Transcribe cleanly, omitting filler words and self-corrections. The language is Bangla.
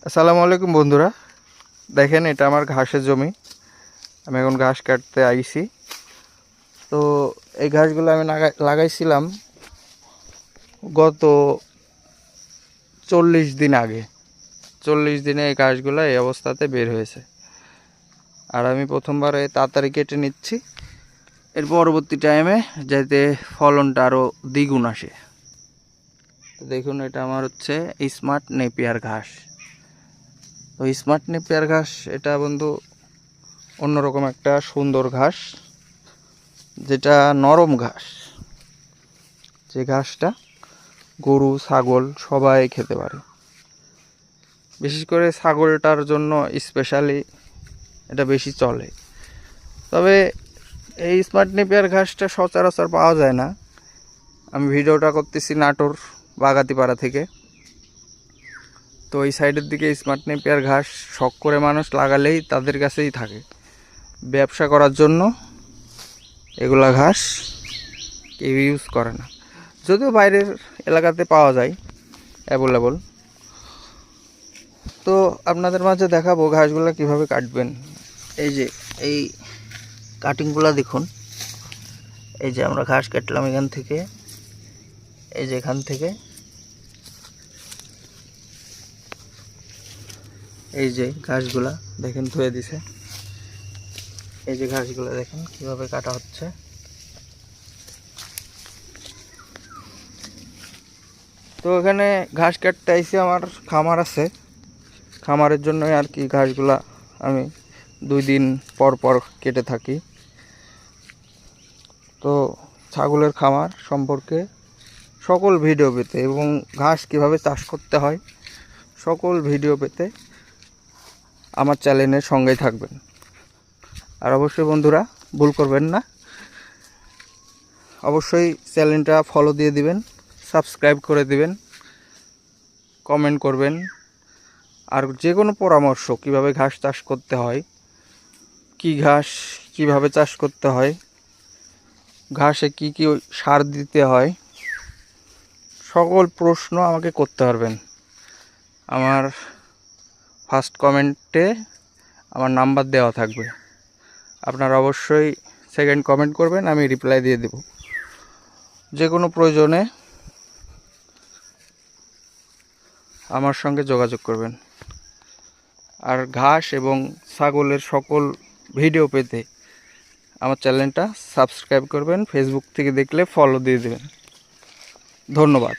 আসসালামু আলাইকুম বন্ধুরা, দেখেন এটা আমার ঘাসের জমি। আমি এখন ঘাস কাটতে আইছি। তো এই ঘাসগুলো আমি লাগাইছিলাম গত 40 দিন আগে। 40 দিনে এই ঘাসগুলো এই অবস্থাতে বের হয়েছে। আর আমি প্রথমবার তাড়াতাড়ি কেটে নিচ্ছি, এর পরবর্তী টাইমে যাতে ফলনটা আরও দ্বিগুণ আসে। তো দেখুন, এটা আমার হচ্ছে স্মার্ট নেপিয়ার ঘাস। তো স্মার্ট নেপিয়ার ঘাস এটা বন্ধু অন্যরকম একটা সুন্দর ঘাস, যেটা নরম ঘাস, যে ঘাসটা গরু ছাগল সবাই খেতে পারে। বিশেষ করে ছাগলটার জন্য স্পেশালি এটা বেশি চলে। তবে এই স্মার্ট নেপিয়ার ঘাসটা সচরাচর পাওয়া যায় না। আমি ভিডিওটা করতেছি নাটোর বাগাতিপাড়া থেকে। তো এই সাইডের দিকে স্মার্ট নেপিয়ার ঘাস শখ করে মানুষ লাগালেই তাদের কাছেই থাকে। ব্যবসা করার জন্য এগুলা ঘাস কেউ ইউজ করে না, যদিও বাইরের এলাকাতে পাওয়া যায় অ্যাভেলেবল। তো আপনাদের মাঝে দেখাবো ঘাসগুলো কিভাবে কাটবেন। এই যে এই কাটিংগুলো দেখুন, এই যে আমরা ঘাস কাটলাম এখান থেকে, এই যে এখান থেকে এই যে ঘাসগুলা দেখেন ধুয়ে দিছে। এই যে ঘাসগুলো দেখেন কিভাবে কাটা হচ্ছে। তো এখানে ঘাস কাটতে আইসি, আমার খামার আছে, খামারের জন্যই আর কি ঘাসগুলা আমি 2 দিন পর পর কেটে থাকি। তো ছাগলের খামার সম্পর্কে সকল ভিডিও পেতে এবং ঘাস কিভাবে চাষ করতে হয় সকল ভিডিও পেতে আমার চ্যানেলের সঙ্গেই থাকবেন। আর অবশ্যই বন্ধুরা ভুল করবেন না, অবশ্যই চ্যানেলটা ফলো দিয়ে দিবেন, সাবস্ক্রাইব করে দিবেন, কমেন্ট করবেন। আর যে কোনো পরামর্শ কিভাবে ঘাস চাষ করতে হয়, কি ঘাস কিভাবে চাষ করতে হয়, ঘাসে কি কি সার দিতে হয়, সকল প্রশ্ন আমাকে করতে পারবেন। আমার ফার্স্ট কমেন্টে আমার নাম্বার দেওয়া থাকবে, আপনারা অবশ্যই সেকেন্ড কমেন্ট করবেন, আমি রিপ্লাই দিয়ে দেব। যে কোনো প্রয়োজনে আমার সঙ্গে যোগাযোগ করবেন। আর ঘাস এবং ছাগলের সকল ভিডিও পেতে আমার চ্যানেলটা সাবস্ক্রাইব করবেন, ফেসবুক থেকে দেখলে ফলো দিয়ে দেবেন। ধন্যবাদ।